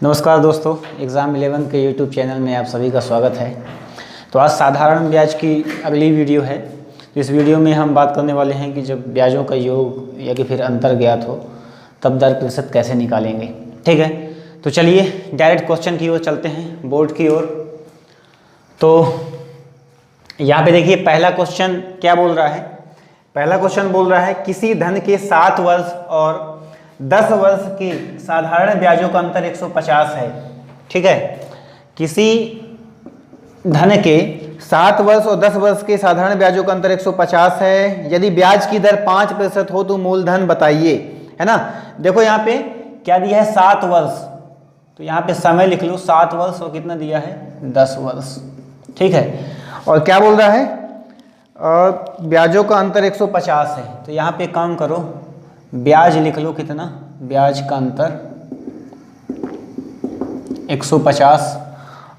नमस्कार दोस्तों, एग्ज़ाम 11 के यूट्यूब चैनल में आप सभी का स्वागत है। तो आज साधारण ब्याज की अगली वीडियो है। इस वीडियो में हम बात करने वाले हैं कि जब ब्याजों का योग या कि फिर अंतर ज्ञात हो तब दर प्रतिशत कैसे निकालेंगे। ठीक है, तो चलिए डायरेक्ट क्वेश्चन की ओर चलते हैं, बोर्ड की ओर। तो यहाँ पे देखिए पहला क्वेश्चन क्या बोल रहा है। पहला क्वेश्चन बोल रहा है किसी धन के 7 वर्ष और 10 वर्ष के साधारण ब्याजों का अंतर 150 है। ठीक है, किसी धन के 7 वर्ष और 10 वर्ष के साधारण ब्याजों का अंतर 150 है। यदि ब्याज की दर 5% हो तो मूलधन बताइए, है ना। देखो यहाँ पे क्या दिया है, 7 वर्ष, तो यहाँ पे समय लिख लो 7 वर्ष और कितना दिया है 10 वर्ष। ठीक है, और क्या बोल रहा है, ब्याजों का अंतर 150 है। तो यहाँ पे काम करो, ब्याज लिख लो कितना, ब्याज का अंतर 150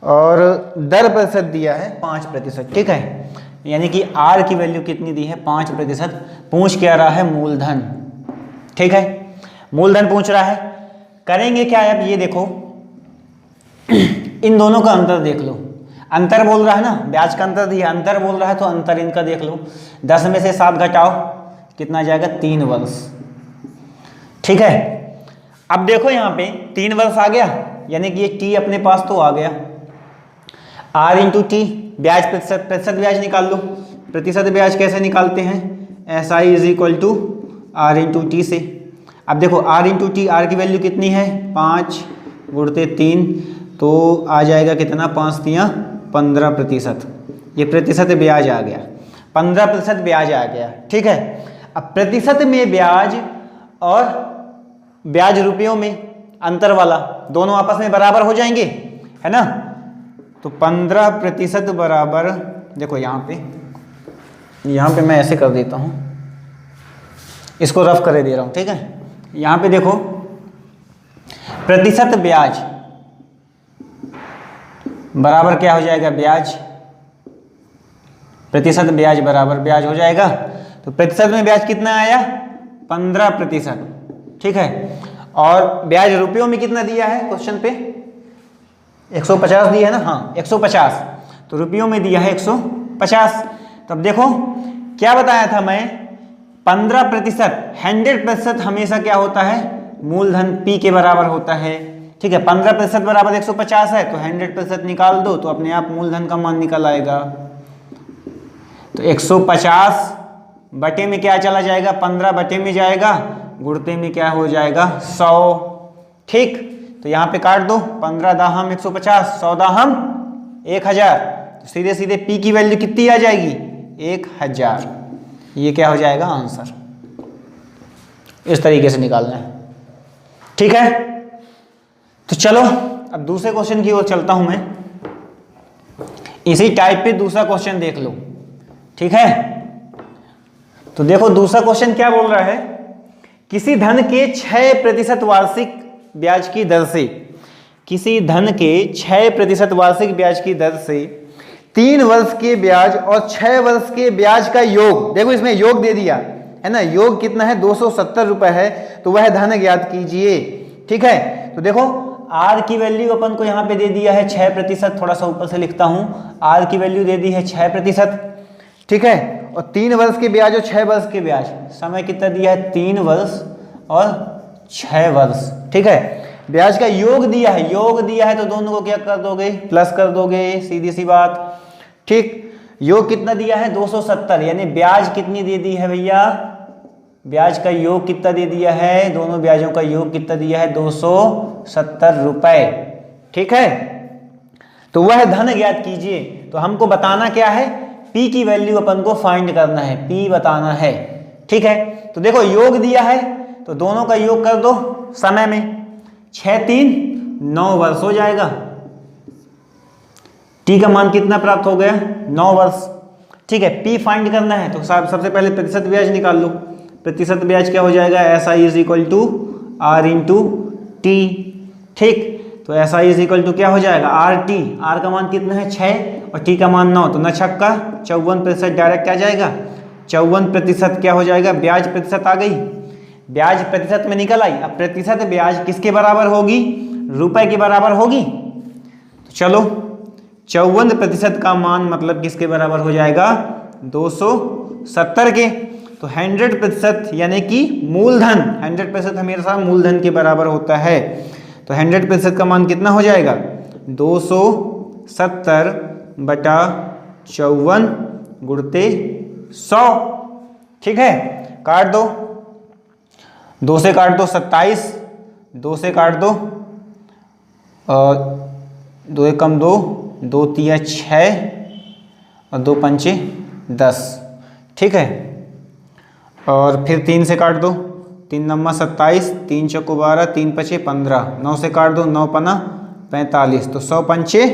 और दर प्रतिशत दिया है 5%। ठीक है, यानी कि आर की वैल्यू कितनी दी है 5%। पूछ क्या रहा है, मूलधन। ठीक है, मूलधन पूछ रहा है। करेंगे क्या है, अब ये देखो इन दोनों का अंतर देख लो। अंतर बोल रहा है ना, ब्याज का अंतर दिया, अंतर बोल रहा है तो अंतर इनका देख लो। 10 में से 7 घटाओ, कितना जाएगा 3 वर्ष। ठीक है, अब देखो यहाँ पे 3 वर्ष आ गया, यानी कि ये टी अपने पास तो आ गया। आर इंटू टी, ब्याज प्रतिशत ब्याज निकाल लो। प्रतिशत ब्याज कैसे निकालते हैं, S I is equal to R into T से। अब देखो आर इंटू टी, आर की वैल्यू कितनी है 5 गुणते 3, तो आ जाएगा कितना 5 तियाँ 15%। ये प्रतिशत ब्याज आ गया, 15% ब्याज आ गया। ठीक है, अब प्रतिशत में ब्याज और ब्याज रुपयों में अंतर वाला दोनों आपस में बराबर हो जाएंगे, है ना। तो 15% बराबर, देखो यहाँ पे मैं ऐसे कर देता हूँ, इसको रफ कर दे रहा हूँ। ठीक है, यहाँ पे देखो प्रतिशत ब्याज बराबर क्या हो जाएगा, ब्याज, प्रतिशत ब्याज बराबर ब्याज हो जाएगा। तो प्रतिशत में ब्याज कितना आया 15%। ठीक है, और ब्याज रुपयों में कितना दिया है क्वेश्चन पे 150 दिया है ना, हाँ 150, तो रुपयों में दिया है 150। तब देखो क्या बताया था मैं, 15%, 100% हमेशा क्या होता है, मूलधन P के बराबर होता है। ठीक है, 15% बराबर 150 है, तो 100% निकाल दो तो अपने आप मूलधन का मान निकल आएगा। तो 150 बटे में क्या चला जाएगा, 15 बटे में जाएगा, गुणते में क्या हो जाएगा 100। ठीक, तो यहाँ पे काट दो, 15 दाहम 150, 100 दाहम 1000, तो सीधे सीधे P की वैल्यू कितनी आ जाएगी 1000। ये क्या हो जाएगा आंसर। इस तरीके से निकालना है। ठीक है, तो चलो अब दूसरे क्वेश्चन की ओर चलता हूं मैं। इसी टाइप पे दूसरा क्वेश्चन देख लो। ठीक है, तो देखो दूसरा क्वेश्चन क्या बोल रहा है, किसी धन के 6% वार्षिक ब्याज की दर से, किसी धन के 6% वार्षिक ब्याज की दर से 3 वर्ष के ब्याज और 6 वर्ष के ब्याज का योग, देखो इसमें योग दे दिया है ना, योग कितना है 270 रुपए है, तो वह धन ज्ञात कीजिए। ठीक है, तो देखो आर की वैल्यू अपन को यहाँ पे दे दिया है 6%, थोड़ा सा ऊपर से लिखता हूं, आर की वैल्यू दे दी है 6%। ठीक है, और 3 वर्ष के ब्याज और 6 वर्ष के ब्याज, समय कितना दिया है 3 वर्ष और 6 वर्ष। ठीक है, ब्याज का योग दिया है, योग दिया है तो दोनों को क्या कर दोगे, प्लस कर दोगे, सीधी सी बात। ठीक, योग कितना दिया है 270, यानी ब्याज कितनी दे दी है भैया, ब्याज का योग कितना दे दिया है, दोनों ब्याजों का योग कितना दिया है 270 रुपए। ठीक है, तो वह धन ज्ञात कीजिए। तो हमको बताना क्या है, P की वैल्यू अपन को फाइंड करना है, P बताना है। ठीक है, तो देखो योग दिया है तो दोनों का योग कर दो समय में, 6 3 9 वर्ष हो जाएगा। T का मान कितना प्राप्त हो गया 9 वर्ष। ठीक है, P फाइंड करना है तो सबसे पहले प्रतिशत ब्याज निकाल लो। प्रतिशत ब्याज क्या हो जाएगा, S I is equal to R into T. ठीक, तो S I is equal to क्या हो जाएगा आर टी, आर का मान कितना है 6 और टी का मान 9, तो न छक्का 54% डायरेक्ट क्या जाएगा 54% क्या हो जाएगा, ब्याज प्रतिशत आ गई, ब्याज प्रतिशत में निकल आई। अब प्रतिशत ब्याज किसके बराबर होगी, रुपए के बराबर होगी। तो चलो 54% का मान मतलब किसके बराबर हो जाएगा? 270 के। तो 100% यानी कि मूलधन, 100% हमेशा मूलधन के बराबर होता है। तो 100% का मान कितना हो जाएगा? 270 बटा 54 गुणते 100। ठीक है, काट दो, 2 से काट दो 27, 2 से काट दो और 2 एकम 2, 2 तिया 6 और 2 पंचे 10। ठीक है, और फिर 3 से काट दो, 3 नम्मा 27, 3 चौको 12, 3 पचे 15, 9 से काट दो, 9 पना 45, तो 100 पंचे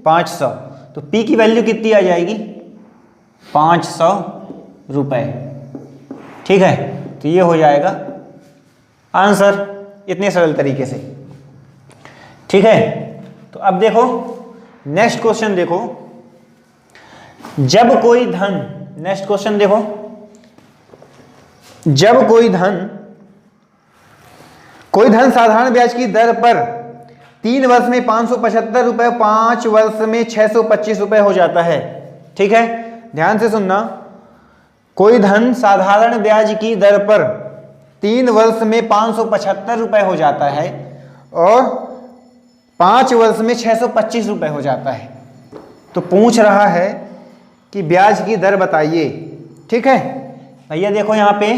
500। तो पी की वैल्यू कितनी आ जाएगी? 500 रुपए। ठीक है, तो ये हो जाएगा आंसर, इतने सरल तरीके से। ठीक है, तो अब देखो नेक्स्ट क्वेश्चन देखो, जब कोई धन, नेक्स्ट क्वेश्चन देखो, जब कोई धन साधारण ब्याज की दर पर 3 वर्ष में 575 रुपए, 5 वर्ष में 625 रुपए हो जाता है। ठीक है, ध्यान से सुनना, कोई धन साधारण ब्याज की दर पर 3 वर्ष में 575 रुपए हो जाता है और 5 वर्ष में 625 रुपए हो जाता है। तो पूछ रहा है कि ब्याज की दर बताइए। ठीक है भैया, देखो यहां पे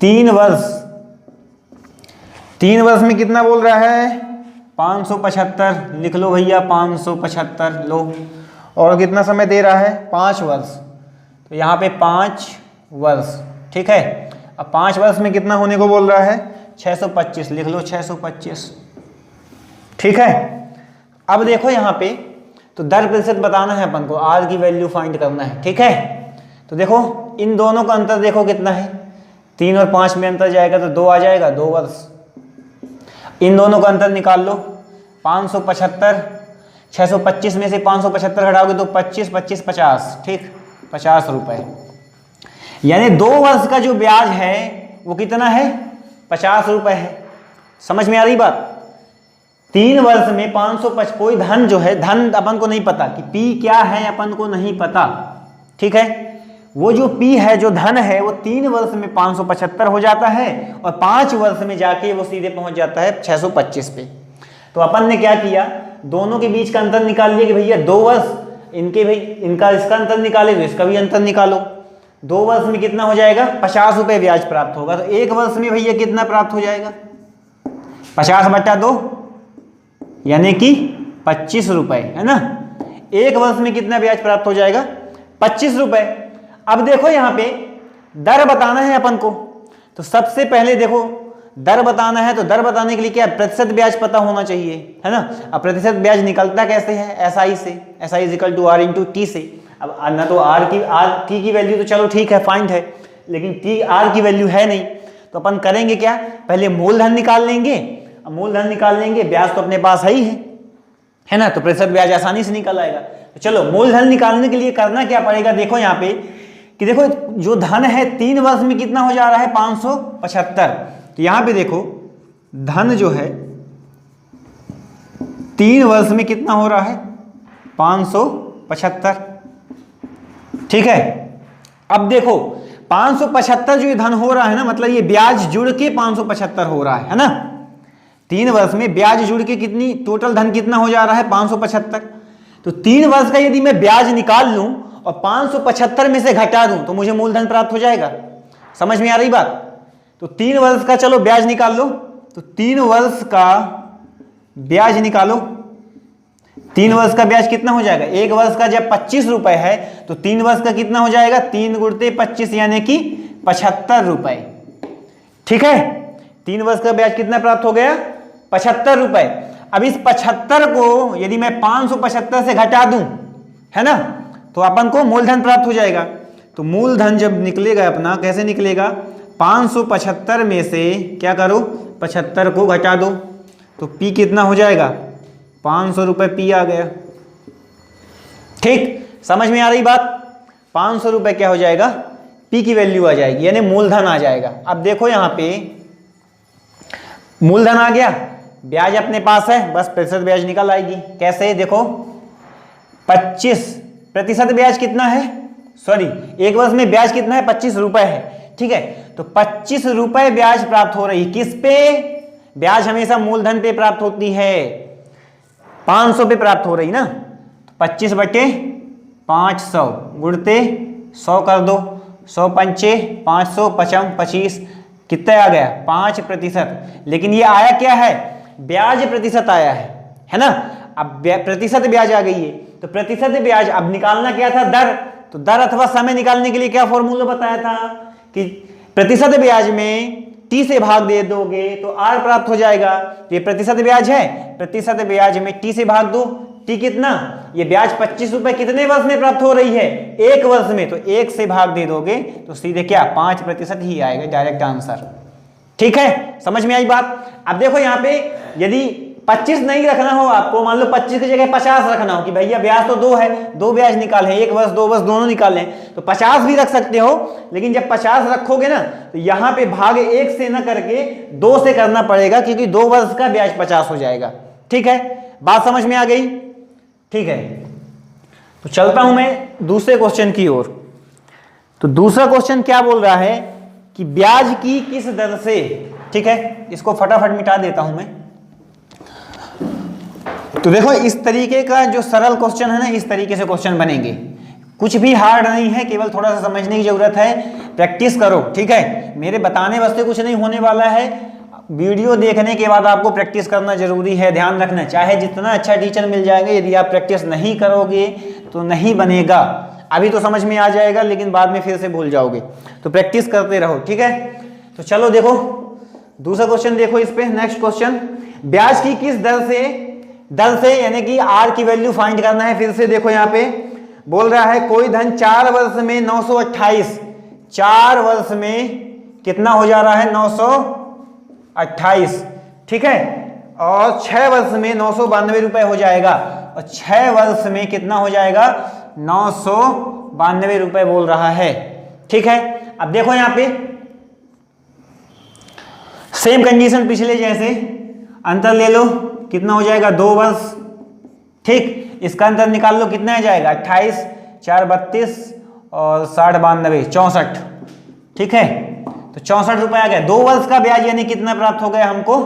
3 वर्ष में कितना बोल रहा है? 575 लिख लो भैया, 575 लो। और कितना समय दे रहा है? 5 वर्ष। तो यहाँ पे 5 वर्ष। ठीक है, अब 5 वर्ष में कितना होने को बोल रहा है? 625 लिख लो, 625। ठीक है, अब देखो यहाँ पे तो दर प्रतिशत बताना है अपन को, आर की वैल्यू फाइंड करना है। ठीक है, तो देखो इन दोनों का अंतर देखो कितना है, 3 और 5 में अंतर जाएगा तो 2 आ जाएगा, 2 वर्ष। इन दोनों का अंतर निकाल लो, 575, 625 में से 575 घटाओगे तो 25, 25, 50। ठीक, 50 रुपए। यानी 2 वर्ष का जो ब्याज है वो कितना है? 50 रुपए है। समझ में आ रही बात? 3 वर्ष में 550, कोई धन जो है, धन अपन को नहीं पता कि पी क्या है, अपन को नहीं पता। ठीक है, वो जो पी है, जो धन है, वो 3 वर्ष में 575 हो जाता है और 5 वर्ष में जाके वो सीधे पहुंच जाता है 625 पे। तो अपन ने क्या किया, दोनों के बीच का अंतर निकाल लिया कि भैया 2 वर्ष, इनके भाई इनका इसका अंतर निकाले तो इसका भी अंतर निकालो। 2 वर्ष में कितना हो जाएगा? 50 रुपए ब्याज प्राप्त होगा। तो 1 वर्ष में भैया कितना प्राप्त हो जाएगा? 50 बटा 2 यानी कि 25 रुपए, है ना। 1 वर्ष में कितना ब्याज प्राप्त हो जाएगा? 25 रुपए। अब देखो यहाँ पे दर बताना है अपन को, तो सबसे पहले देखो दर बताना है, तो दर बताने के लिए क्या प्रतिशत ब्याज पता होना चाहिए, है ना। अब प्रतिशत ब्याज निकलता कैसे है? एसआई से, SI is equal to R into T से। अब ना तो आर टी की वैल्यू तो चलो ठीक है, फाइंड है, लेकिन टी आर की वैल्यू है नहीं। तो अपन करेंगे क्या, पहले मूलधन निकाल लेंगे। अब मूलधन निकाल लेंगे, ब्याज तो अपने पास है ना, तो प्रतिशत ब्याज आसानी से निकल आएगा। तो चलो मूलधन निकालने के लिए करना क्या पड़ेगा, देखो यहाँ पे कि देखो जो धन है 3 वर्ष में कितना हो जा रहा है? 575। तो यहाँ पे देखो धन जो है 3 वर्ष में कितना हो रहा है? 575। ठीक है, अब देखो 575 जो ये धन हो रहा है ना, मतलब ये ब्याज जुड़ के 575 हो रहा है ना। 3 वर्ष में ब्याज जुड़ के कितनी टोटल धन कितना हो जा रहा है? 575। तो 3 वर्ष का यदि मैं ब्याज निकाल लूं और 575 में से घटा दूं तो मुझे मूलधन प्राप्त हो जाएगा। समझ में आ रही बात? तो 3 वर्ष का चलो ब्याज निकाल लो, तो 3 वर्ष का ब्याज निकालो। 3 वर्ष का ब्याज कितना हो जाएगा? 1 वर्ष का जब 25 रुपए है तो 3 वर्ष का कितना हो जाएगा? 3 गुणते 25 यानी कि 75 रुपए। ठीक है, 3 वर्ष का ब्याज कितना प्राप्त हो गया? 75 रुपए। अब इस 75 को यदि मैं 575 से घटा दूं, है ना, तो अपन को मूलधन प्राप्त हो जाएगा। तो मूलधन जब निकलेगा अपना, कैसे निकलेगा? 575 में से क्या करो? 75 को घटा दो, तो पी कितना हो जाएगा? 500 रुपए पी आ गया। ठीक, समझ में आ रही बात? 500 रुपए क्या हो जाएगा? पी की वैल्यू आ जाएगी, यानी मूलधन आ जाएगा। अब देखो यहां पे मूलधन आ गया, ब्याज अपने पास है, बस प्रतिशत ब्याज निकल आएगी। कैसे देखो, 25% ब्याज कितना है, सॉरी एक वर्ष में ब्याज कितना है, 25 रुपए है। ठीक है, तो 25 रुपए ब्याज प्राप्त हो रही, किस पे, ब्याज हमेशा मूलधन पे प्राप्त होती है, 500 पे प्राप्त हो रही ना, 25 बटे 500 गुणते 100 कर दो, 100 पंचे 500 पचम 25, कितना आ गया 5%। लेकिन ये आया क्या है, ब्याज प्रतिशत आया है ना। अब प्रतिशत ब्याज आ गई है, तो प्रतिशत ब्याज अब निकालना क्या था, दर। तो दर अथवा समय निकालने के लिए क्या फॉर्मूला बताया था कि प्रतिशत ब्याज में टी से भाग दे दोगे तो आर प्राप्त हो जाएगा। तो ये प्रतिशत ब्याज है, प्रतिशत ब्याज में टी से भाग दो, टी कितना, ये ब्याज 25 रुपए कितने वर्ष में प्राप्त हो रही है, 1 वर्ष में, तो 1 से भाग दे दोगे तो सीधे क्या 5% ही आएगा, डायरेक्ट आंसर। ठीक है, समझ में आई बात। अब देखो यहाँ पे यदि 25 नहीं रखना हो आपको, मान लो 25 की जगह 50 रखना हो कि भैया ब्याज तो 2 है, 2 ब्याज निकाले, 1 वर्ष 2 वर्ष दोनों निकाले, तो 50 भी रख सकते हो। लेकिन जब 50 रखोगे ना तो यहाँ पे भाग 1 से ना करके 2 से करना पड़ेगा, क्योंकि 2 वर्ष का ब्याज 50 हो जाएगा। ठीक है, बात समझ में आ गई। ठीक है, तो चलता हूं मैं दूसरे क्वेश्चन की ओर। तो दूसरा क्वेश्चन क्या बोल रहा है कि ब्याज की किस दर से, ठीक है, इसको फटाफट मिटा देता हूं मैं। तो देखो इस तरीके का जो सरल क्वेश्चन है ना, इस तरीके से क्वेश्चन बनेंगे, कुछ भी हार्ड नहीं है, केवल थोड़ा सा समझने की जरूरत है, प्रैक्टिस करो। ठीक है, मेरे बताने वास्ते कुछ नहीं होने वाला है, वीडियो देखने के बाद आपको प्रैक्टिस करना जरूरी है। ध्यान रखना, चाहे जितना अच्छा टीचर मिल जाएगा, यदि आप प्रैक्टिस नहीं करोगे तो नहीं बनेगा। अभी तो समझ में आ जाएगा, लेकिन बाद में फिर से भूल जाओगे, तो प्रैक्टिस करते रहो। ठीक है, तो चलो देखो दूसरा क्वेश्चन देखो इस पे। नेक्स्ट क्वेश्चन, ब्याज की किस दर से यानी कि आर की वैल्यू फाइंड करना है। फिर से देखो यहाँ पे बोल रहा है कोई धन 4 वर्ष में 928, 4 वर्ष में कितना हो जा रहा है 928, ठीक है, और 6 वर्ष में 992 रुपए हो जाएगा, और 6 वर्ष में कितना हो जाएगा 992 रुपए बोल रहा है। ठीक है, अब देखो यहां पे सेम कंडीशन पिछले जैसे, अंतर ले लो, कितना हो जाएगा 2 वर्ष। ठीक, इसका अंतर निकाल लो, कितना आ जाएगा 28, 4 32 और 60 92 64। ठीक है, तो 64 रुपए आ गया। 2 वर्ष का ब्याज यानी कितना प्राप्त हो गया हमको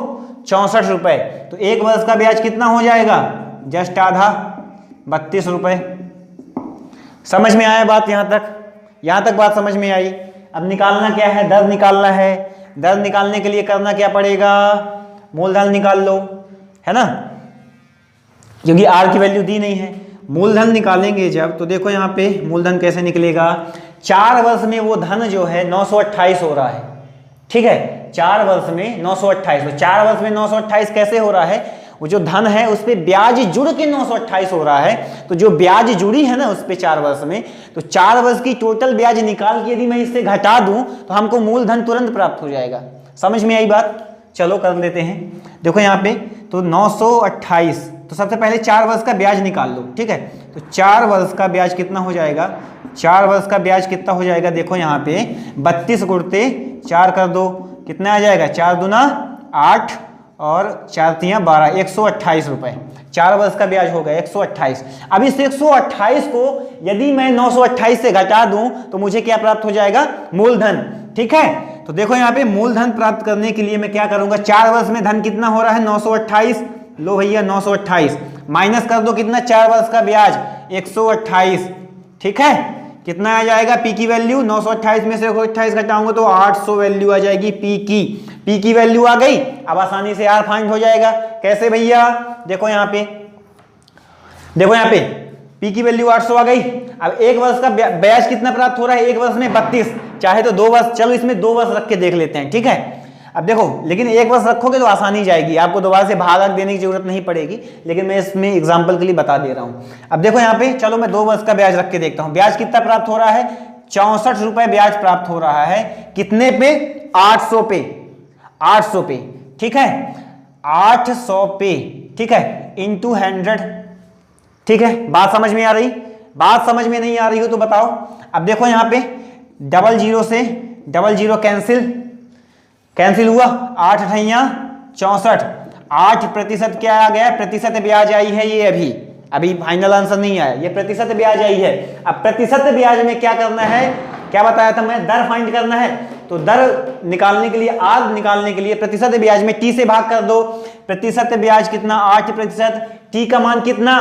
64 रुपए। तो 1 वर्ष का ब्याज कितना हो जाएगा, जस्ट आधा 32 रुपए। समझ में आया बात यहां तक बात समझ में आई। अब निकालना क्या है, दर निकालना है। दर निकालने के लिए करना क्या पड़ेगा, मूलधन निकाल लो, है ना, क्योंकि आर की वैल्यू दी नहीं है। मूलधन निकालेंगे जब, तो देखो यहाँ पे मूलधन कैसे निकलेगा, 4 वर्ष में वो धन जो है 928 हो रहा है। ठीक है, 4 वर्ष में 928, तो 4 वर्ष में 928 कैसे हो रहा है, वो जो धन है उस पे ब्याज जुड़ के 928 हो रहा है। तो जो ब्याज जुड़ी है ना उस पे 4 वर्ष में, तो 4 वर्ष की टोटल ब्याज निकाल के यदि मैं इससे घटा दूं तो हमको मूलधन तुरंत प्राप्त हो जाएगा। समझ में आई बात, चलो कर लेते हैं। देखो यहाँ पे तो 928, तो सबसे पहले 4 वर्ष का ब्याज निकाल लो। ठीक है, तो 4 वर्ष का ब्याज कितना हो जाएगा, 4 वर्ष का ब्याज कितना हो जाएगा, देखो यहाँ पे 32 गुणते 4 कर दो, कितना आ जाएगा 4 दूना 8 और 4 तियां 12, 128 रुपए 4 वर्ष का ब्याज होगा 128। अब इस 128 को यदि मैं 928 से घटा दूं तो मुझे क्या प्राप्त हो जाएगा, मूलधन। ठीक है, तो देखो यहाँ पे मूलधन प्राप्त करने के लिए मैं क्या करूंगा, 4 वर्ष में धन कितना हो रहा है 928, लो भैया 928 माइनस कर दो कितना, 4 वर्ष का ब्याज 128। ठीक है, कितना आ जाएगा पी की वैल्यू, 928 में से 128 घटाऊंगा तो 800 वैल्यू आ जाएगी पी की वैल्यू आ गई। अब आसानी से आर फाइंड हो जाएगा। कैसे भैया, देखो यहाँ पे पी की वैल्यू 800 आ गई। अब 1 वर्ष का ब्याज कितना प्राप्त हो रहा है, 1 वर्ष में 32, चाहे तो 2 वर्ष, चलो इसमें 2 वर्ष रख के देख लेते हैं। ठीक है, अब देखो लेकिन 1 वर्ष रखोगे तो आसानी जाएगी, आपको दोबारा से भाग देने की जरूरत नहीं पड़ेगी, लेकिन मैं इसमें एग्जांपल के लिए बता दे रहा हूं। अब देखो यहाँ पे चलो मैं 2 वर्ष का ब्याज रख के देखता हूं। ब्याज कितना प्राप्त हो रहा है, 64 रुपए ब्याज प्राप्त हो रहा है। कितने पे, 800 पे, 800 पे। ठीक है, 800 पे, ठीक है, इंटू 100। ठीक है, बात समझ में आ रही, बात समझ में नहीं आ रही हो तो बताओ। अब देखो यहाँ पे 00 से 00 कैंसिल हुआ, 8 अठैया 64, 8% क्या आ गया, प्रतिशत ब्याज आई है ये, अभी फाइनल आंसर नहीं आया, ये प्रतिशत ब्याज आई है। अब प्रतिशत ब्याज में क्या करना है, क्या बताया था मैं, दर फाइंड करना है। तो दर निकालने के लिए, आर निकालने के लिए प्रतिशत ब्याज में टी से भाग कर दो। प्रतिशत ब्याज कितना, 8%, टी का मान कितना,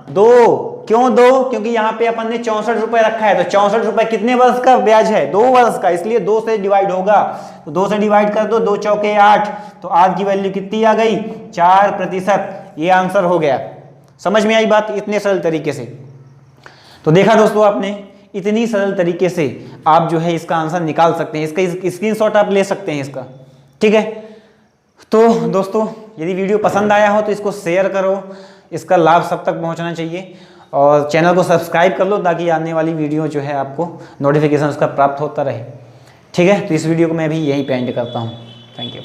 2। क्यों 2? क्योंकि यहाँ पे अपन ने 64 रुपए रखा है, तो 64 रुपए कितने वर्ष का ब्याज है, 2 वर्ष का, इसलिए 2 से डिवाइड होगा। तो 2 से डिवाइड कर दो, 2 चौके 8, तो आर की वैल्यू कितनी आ गई, 4%। ये आंसर हो गया। समझ में आई बात, इतने सरल तरीके से। तो देखा दोस्तों आपने, इतनी सरल तरीके से आप जो है इसका आंसर निकाल सकते हैं, इसका स्क्रीनशॉट आप ले सकते हैं इसका, ठीक है। तो दोस्तों यदि वीडियो पसंद आया हो तो इसको शेयर करो, इसका लाभ सब तक पहुंचना चाहिए, और चैनल को सब्सक्राइब कर लो ताकि आने वाली वीडियो जो है आपको नोटिफिकेशन उसका प्राप्त होता रहे, ठीक है। तो इस वीडियो को मैं भी यहीं पे एंड करता हूँ। Thank you.